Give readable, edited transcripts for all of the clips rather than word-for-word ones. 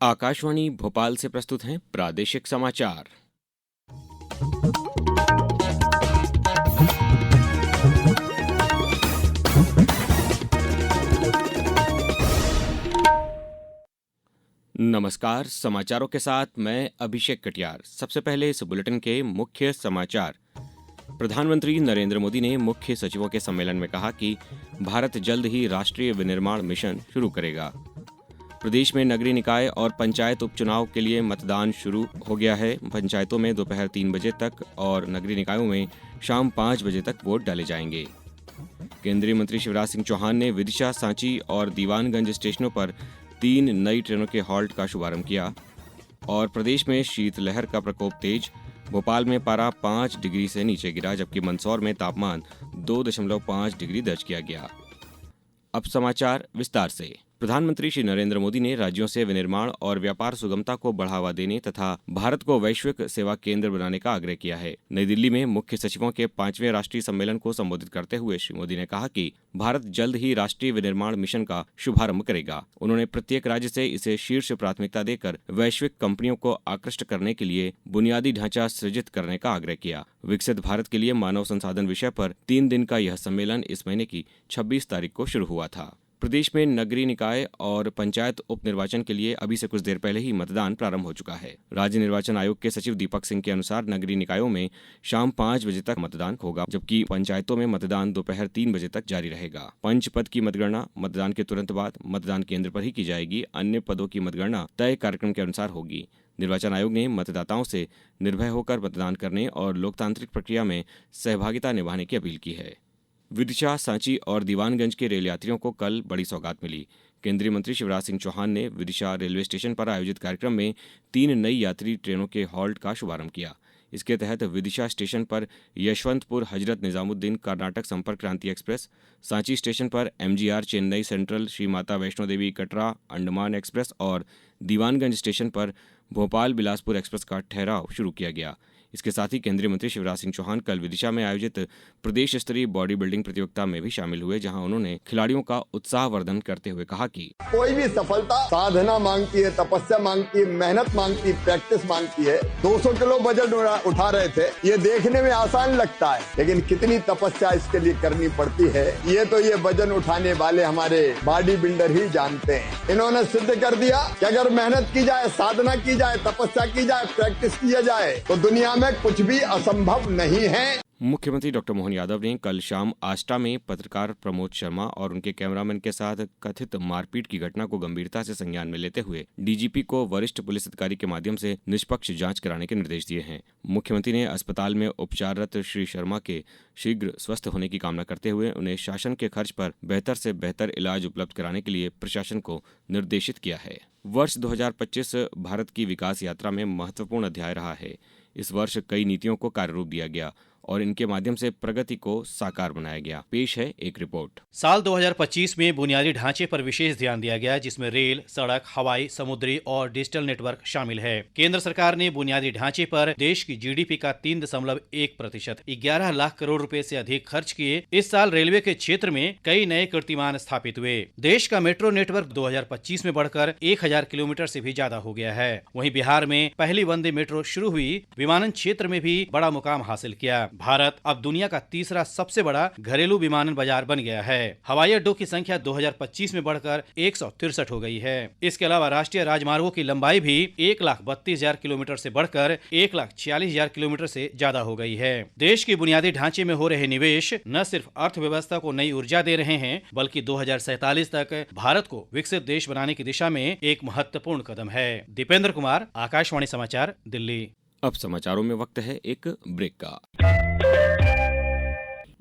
आकाशवाणी भोपाल से प्रस्तुत हैं प्रादेशिक समाचार। नमस्कार, समाचारों के साथ मैं अभिषेक कटियार। सबसे पहले इस बुलेटिन के मुख्य समाचार। प्रधानमंत्री नरेंद्र मोदी ने मुख्य सचिवों के सम्मेलन में कहा कि भारत जल्द ही राष्ट्रीय विनिर्माण मिशन शुरू करेगा। प्रदेश में नगरीय निकाय और पंचायत उपचुनाव के लिए मतदान शुरू हो गया है। पंचायतों में दोपहर 3 बजे तक और नगरीय निकायों में शाम 5 बजे तक वोट डाले जाएंगे। केंद्रीय मंत्री शिवराज सिंह चौहान ने विदिशा, सांची और दीवानगंज स्टेशनों पर 3 नई ट्रेनों के हॉल्ट का शुभारंभ किया। और प्रदेश में शीतलहर का प्रकोप तेज। भोपाल में पारा 5 डिग्री से नीचे गिरा, जबकि मंदसौर में तापमान 2.5 डिग्री दर्ज किया गया। अब समाचार विस्तार से। प्रधानमंत्री श्री नरेंद्र मोदी ने राज्यों से विनिर्माण और व्यापार सुगमता को बढ़ावा देने तथा भारत को वैश्विक सेवा केंद्र बनाने का आग्रह किया है। नई दिल्ली में मुख्य सचिवों के 5वें राष्ट्रीय सम्मेलन को संबोधित करते हुए श्री मोदी ने कहा कि भारत जल्द ही राष्ट्रीय विनिर्माण मिशन का शुभारंभ करेगा। उन्होंने प्रत्येक राज्य से इसे शीर्ष प्राथमिकता देकर वैश्विक कंपनियों को आकृष्ट करने के लिए बुनियादी ढांचा सृजित करने का आग्रह किया। विकसित भारत के लिए मानव संसाधन विषय पर 3 दिन का यह सम्मेलन इस महीने की 26 तारीख को शुरू हुआ था। प्रदेश में नगरीय निकाय और पंचायत उपनिर्वाचन के लिए अभी से कुछ देर पहले ही मतदान प्रारंभ हो चुका है। राज्य निर्वाचन आयोग के सचिव दीपक सिंह के अनुसार नगरीय निकायों में शाम 5 बजे तक मतदान होगा, जबकि पंचायतों में मतदान दोपहर 3 बजे तक जारी रहेगा। पंच पद की मतगणना मतदान के तुरंत बाद मतदान केंद्र पर ही की जाएगी। अन्य पदों की मतगणना तय कार्यक्रम के अनुसार होगी। निर्वाचन आयोग ने मतदाताओं से निर्भय होकर मतदान करने और लोकतांत्रिक प्रक्रिया में सहभागिता निभाने की अपील की है। विदिशा, सांची और दीवानगंज के रेल यात्रियों को कल बड़ी सौगात मिली। केंद्रीय मंत्री शिवराज सिंह चौहान ने विदिशा रेलवे स्टेशन पर आयोजित कार्यक्रम में 3 नई यात्री ट्रेनों के हॉल्ट का शुभारंभ किया। इसके तहत विदिशा स्टेशन पर यशवंतपुर हजरत निजामुद्दीन कर्नाटक संपर्क क्रांति एक्सप्रेस, सांची स्टेशन पर MGR Chennai central Shri Mata Vaishno Devi Katra Andaman express और दीवानगंज स्टेशन पर भोपाल बिलासपुर एक्सप्रेस का ठहराव शुरू किया गया। इसके साथ ही केंद्रीय मंत्री शिवराज सिंह चौहान कल विदिशा में आयोजित प्रदेश स्तरीय बॉडी बिल्डिंग प्रतियोगिता में भी शामिल हुए, जहां उन्होंने खिलाड़ियों का उत्साहवर्धन करते हुए कहा कि कोई भी सफलता साधना मांगती है, तपस्या मांगती है, मेहनत मांगती है, प्रैक्टिस मांगती है। 200 किलो वजन उठा रहे थे, ये देखने में आसान लगता है, लेकिन कितनी तपस्या इसके लिए करनी पड़ती है ये वजन उठाने वाले हमारे बॉडी बिल्डर ही जानते हैं। इन्होंने सिद्ध कर दिया कि अगर मेहनत की जाए, साधना की जाए, तपस्या की जाए, प्रैक्टिस किया जाए तो दुनिया में कुछ भी असंभव नहीं है। मुख्यमंत्री डॉक्टर मोहन यादव ने कल शाम आष्टा में पत्रकार प्रमोद शर्मा और उनके कैमरामैन के साथ कथित मारपीट की घटना को गंभीरता से संज्ञान में लेते हुए DGP को वरिष्ठ पुलिस अधिकारी के माध्यम से निष्पक्ष जांच कराने के निर्देश दिए हैं। मुख्यमंत्री ने अस्पताल में उपचाररत श्री शर्मा के शीघ्र स्वस्थ होने की कामना करते हुए उन्हें शासन के खर्च पर बेहतर से बेहतर इलाज उपलब्ध कराने के लिए प्रशासन को निर्देशित किया है। वर्ष 2025 भारत की विकास यात्रा में महत्वपूर्ण अध्याय रहा है। इस वर्ष कई नीतियों को कार्यरूप दिया गया और इनके माध्यम से प्रगति को साकार बनाया गया। पेश है एक रिपोर्ट। साल 2025 में बुनियादी ढांचे पर विशेष ध्यान दिया गया, जिसमें रेल, सड़क, हवाई, समुद्री और डिजिटल नेटवर्क शामिल है। केंद्र सरकार ने बुनियादी ढांचे पर देश की GDP का 3.1% 11 लाख करोड़ रुपए से अधिक खर्च किए। इस साल रेलवे के क्षेत्र में कई नए कीर्तिमान स्थापित हुए। देश का मेट्रो नेटवर्क 2025 में बढ़कर 1000 किलोमीटर से भी ज्यादा हो गया है। वहीं बिहार में पहली वंदे मेट्रो शुरू हुई। विमानन क्षेत्र में भी बड़ा मुकाम हासिल किया। भारत अब दुनिया का तीसरा सबसे बड़ा घरेलू विमानन बाजार बन गया है। हवाई अड्डों की संख्या 2025 में बढ़कर 163 हो गई है। इसके अलावा राष्ट्रीय राजमार्गों की लंबाई भी 1,32,000 किलोमीटर से बढ़कर 1,46,000 किलोमीटर से ज्यादा हो गई है। देश की बुनियादी ढांचे में हो रहे निवेश न सिर्फ अर्थव्यवस्था को नई ऊर्जा दे रहे हैं, बल्कि 2047 तक भारत को विकसित देश बनाने की दिशा में एक महत्वपूर्ण कदम है। दीपेंद्र कुमार, आकाशवाणी समाचार, दिल्ली। अब समाचारों में वक्त है एक ब्रेक का।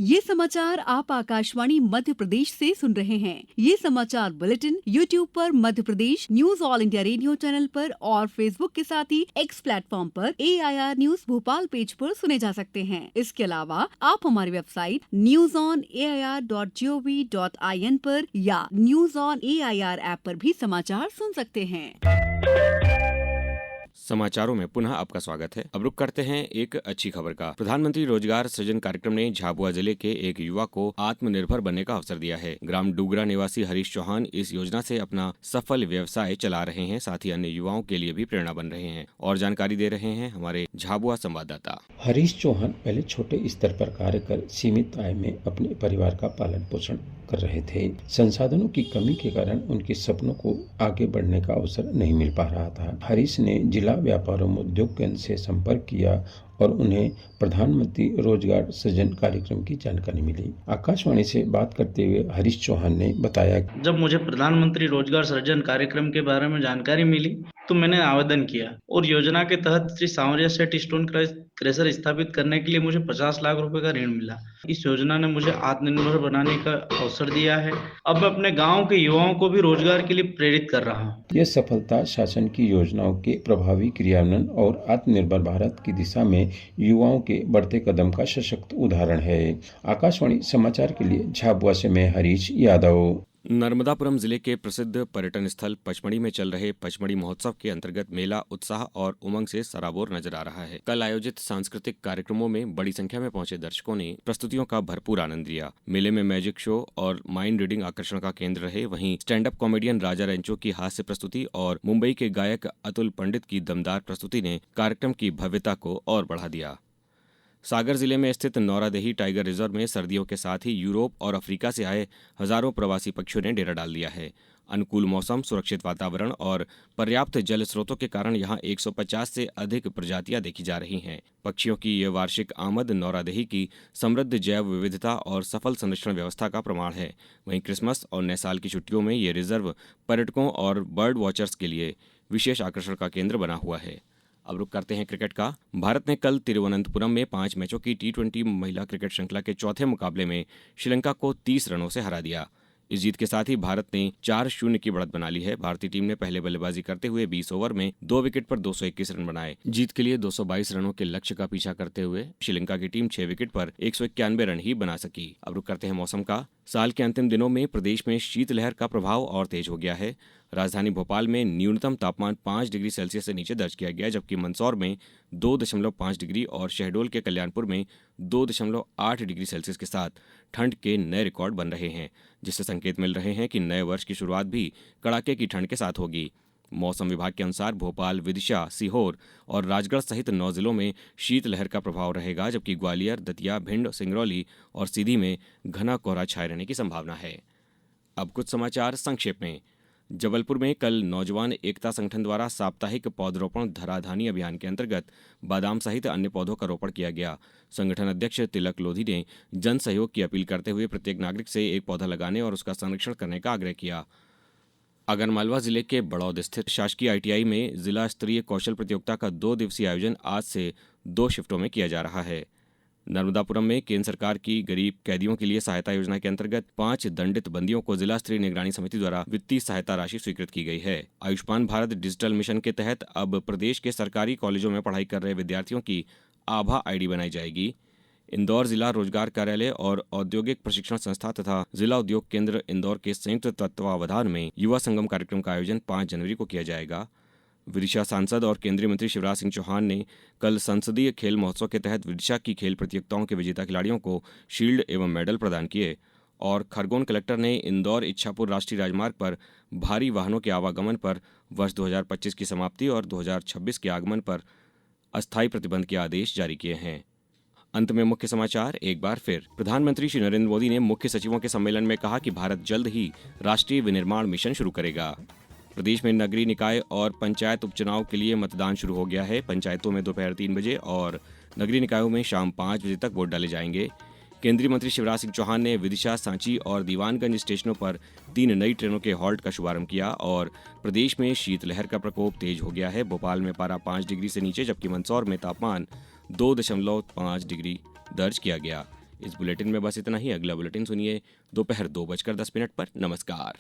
ये समाचार आप आकाशवाणी मध्य प्रदेश से सुन रहे हैं। ये समाचार बुलेटिन YouTube पर Madhya Pradesh news All India Radio channel पर और Facebook के साथ ही X प्लेटफॉर्म पर AIR न्यूज भोपाल पेज पर सुने जा सकते हैं। इसके अलावा आप हमारी वेबसाइट newsonair.gov.in पर या न्यूज ऑन AIR ऐप पर भी समाचार सुन सकते हैं। समाचारों में पुनः आपका स्वागत है। अब रुक करते हैं एक अच्छी खबर का। प्रधानमंत्री रोजगार सृजन कार्यक्रम ने झाबुआ जिले के एक युवा को आत्मनिर्भर बनने का अवसर दिया है। ग्राम डूगरा निवासी हरीश चौहान इस योजना से अपना सफल व्यवसाय चला रहे हैं, साथ ही अन्य युवाओं के लिए भी प्रेरणा बन रहे हैं। और जानकारी दे रहे हैं हमारे झाबुआ संवाददाता। हरीश चौहान पहले छोटे स्तर पर कार्य कर सीमित आय में अपने परिवार का पालन पोषण कर रहे थे। संसाधनों की कमी के कारण उनके सपनों को आगे बढ़ने का अवसर नहीं मिल पा रहा था। हरीश ने जिला व्यापार एवं उद्योग केंद्र से संपर्क किया और उन्हें प्रधानमंत्री रोजगार सृजन कार्यक्रम की जानकारी मिली। आकाशवाणी से बात करते हुए हरीश चौहान ने बताया, जब मुझे प्रधानमंत्री रोजगार सृजन कार्यक्रम के बारे में जानकारी मिली तो मैंने आवेदन किया और योजना के तहत श्री सांवरिया सेट स्टोन क्रेशर स्थापित करने के लिए मुझे 50 लाख रुपए का ऋण मिला। इस योजना ने मुझे आत्मनिर्भर बनाने का अवसर दिया है। अब मैं अपने गांव के युवाओं को भी रोजगार के लिए प्रेरित कर रहा हूं। यह सफलता शासन की योजनाओं के प्रभावी क्रियान्वयन और आत्मनिर्भर भारत की दिशा में युवाओं के बढ़ते कदम का सशक्त उदाहरण है। आकाशवाणी समाचार के लिए झाबुआ से मैं हरीश यादव। नर्मदापुरम जिले के प्रसिद्ध पर्यटन स्थल पचमढ़ी में चल रहे पचमढ़ी महोत्सव के अंतर्गत मेला उत्साह और उमंग से सराबोर नजर आ रहा है। कल आयोजित सांस्कृतिक कार्यक्रमों में बड़ी संख्या में पहुंचे दर्शकों ने प्रस्तुतियों का भरपूर आनंद लिया। मेले में मैजिक शो और माइंड रीडिंग आकर्षण का केंद्र रहे। वहीं स्टैंड अप कॉमेडियन राजा रेंचो की हास्य प्रस्तुति और मुंबई के गायक अतुल पंडित की दमदार प्रस्तुति ने कार्यक्रम की भव्यता को और बढ़ा दिया। सागर जिले में स्थित नौरादेही टाइगर रिजर्व में सर्दियों के साथ ही यूरोप और अफ्रीका से आए हजारों प्रवासी पक्षियों ने डेरा डाल दिया है। अनुकूल मौसम, सुरक्षित वातावरण और पर्याप्त जल स्रोतों के कारण यहां 150 से अधिक प्रजातियां देखी जा रही हैं। पक्षियों की ये वार्षिक आमद नौरादेही की समृद्ध जैव विविधता और सफल संरक्षण व्यवस्था का प्रमाण है। वहीं क्रिसमस और नए साल की छुट्टियों में ये रिजर्व पर्यटकों और बर्ड वॉचर्स के लिए विशेष आकर्षण का केंद्र बना हुआ है। अब रुक करते हैं क्रिकेट का। भारत ने कल तिरुवनंतपुरम में 5 मैचों की T20 महिला क्रिकेट श्रृंखला के चौथे मुकाबले में श्रीलंका को 30 रनों से हरा दिया। इस जीत के साथ ही भारत ने 4-0 की बढ़त बना ली है। भारतीय टीम ने पहले बल्लेबाजी करते हुए 20 ओवर में 2 विकेट पर 221 रन बनाए। जीत के लिए 222 रनों के लक्ष्य का पीछा करते हुए श्रीलंका की टीम 6 विकेट पर 191 रन ही बना सकी। अब रुक करते हैं मौसम का। साल के अंतिम दिनों में प्रदेश में शीतलहर का प्रभाव और तेज हो गया है। राजधानी भोपाल में न्यूनतम तापमान 5 डिग्री सेल्सियस से नीचे दर्ज किया गया, जबकि मंदसौर में 2.5 डिग्री और शहडोल के कल्याणपुर में 2.8 डिग्री सेल्सियस के साथ ठंड के नए रिकॉर्ड बन रहे हैं, जिससे संकेत मिल रहे हैं कि नए वर्ष की शुरुआत भी कड़ाके की ठंड के साथ होगी। मौसम विभाग के अनुसार भोपाल, विदिशा, सीहोर और राजगढ़ सहित 9 जिलों में शीतलहर का प्रभाव रहेगा, जबकि ग्वालियर, दतिया, भिंड, सिंगरौली और सीधी में घना कोहरा छाए रहने की संभावना है। अब कुछ समाचार संक्षेप में। जबलपुर में कल नौजवान एकता संगठन द्वारा साप्ताहिक पौधरोपण धराधानी अभियान के अंतर्गत बादाम सहित अन्य पौधों का रोपण किया गया। संगठन अध्यक्ष तिलक लोधी ने जन सहयोग की अपील करते हुए प्रत्येक नागरिक से एक पौधा लगाने और उसका संरक्षण करने का आग्रह किया। आगरमालवा जिले के बड़ौद स्थित शासकीय ITI में जिला स्तरीय कौशल प्रतियोगिता का 2 दिवसीय आयोजन आज से 2 शिफ्टों में किया जा रहा है। नर्मदापुरम में केंद्र सरकार की गरीब कैदियों के लिए सहायता योजना के अंतर्गत 5 दंडित बंदियों को जिला स्तरीय निगरानी समिति द्वारा वित्तीय सहायता राशि स्वीकृत की गई है। आयुष्मान भारत डिजिटल मिशन के तहत अब प्रदेश के सरकारी कॉलेजों में पढ़ाई कर रहे विद्यार्थियों की आभा ID बनाई जाएगी। इंदौर जिला रोजगार कार्यालय और औद्योगिक प्रशिक्षण संस्था तथा जिला उद्योग केंद्र इंदौर के संयुक्त तत्वावधान में युवा संगम कार्यक्रम का आयोजन 5 जनवरी को किया जाएगा। विदिशा सांसद और केंद्रीय मंत्री शिवराज सिंह चौहान ने कल संसदीय खेल महोत्सव के तहत विदिशा की खेल प्रतियोगिताओं के विजेता खिलाड़ियों को शील्ड एवं मेडल प्रदान किए। और खरगोन कलेक्टर ने इंदौर इच्छापुर राष्ट्रीय राजमार्ग पर भारी वाहनों के आवागमन पर वर्ष 2025 की समाप्ति और 2026 के आगमन पर अस्थायी प्रतिबंध के आदेश जारी किए हैं। अंत में मुख्य समाचार एक बार फिर। प्रधानमंत्री श्री नरेंद्र मोदी ने मुख्य सचिवों के सम्मेलन में कहा कि भारत जल्द ही राष्ट्रीय विनिर्माण मिशन शुरू करेगा। प्रदेश में नगरीय निकाय और पंचायत उपचुनाव के लिए मतदान शुरू हो गया है। पंचायतों में दोपहर 3 बजे और नगरीय निकायों में शाम 5 बजे तक वोट डाले जाएंगे। केंद्रीय मंत्री शिवराज सिंह चौहान ने विदिशा, सांची और दीवानगंज स्टेशनों पर 3 नई ट्रेनों के हॉल्ट का शुभारंभ किया। और प्रदेश में शीतलहर का प्रकोप तेज हो गया है। भोपाल में पारा 5 डिग्री से नीचे, जबकि मंदसौर में तापमान 2.5 डिग्री दर्ज किया गया। इस बुलेटिन में बस इतना ही। अगला बुलेटिन सुनिए दोपहर 2:10 पर। नमस्कार।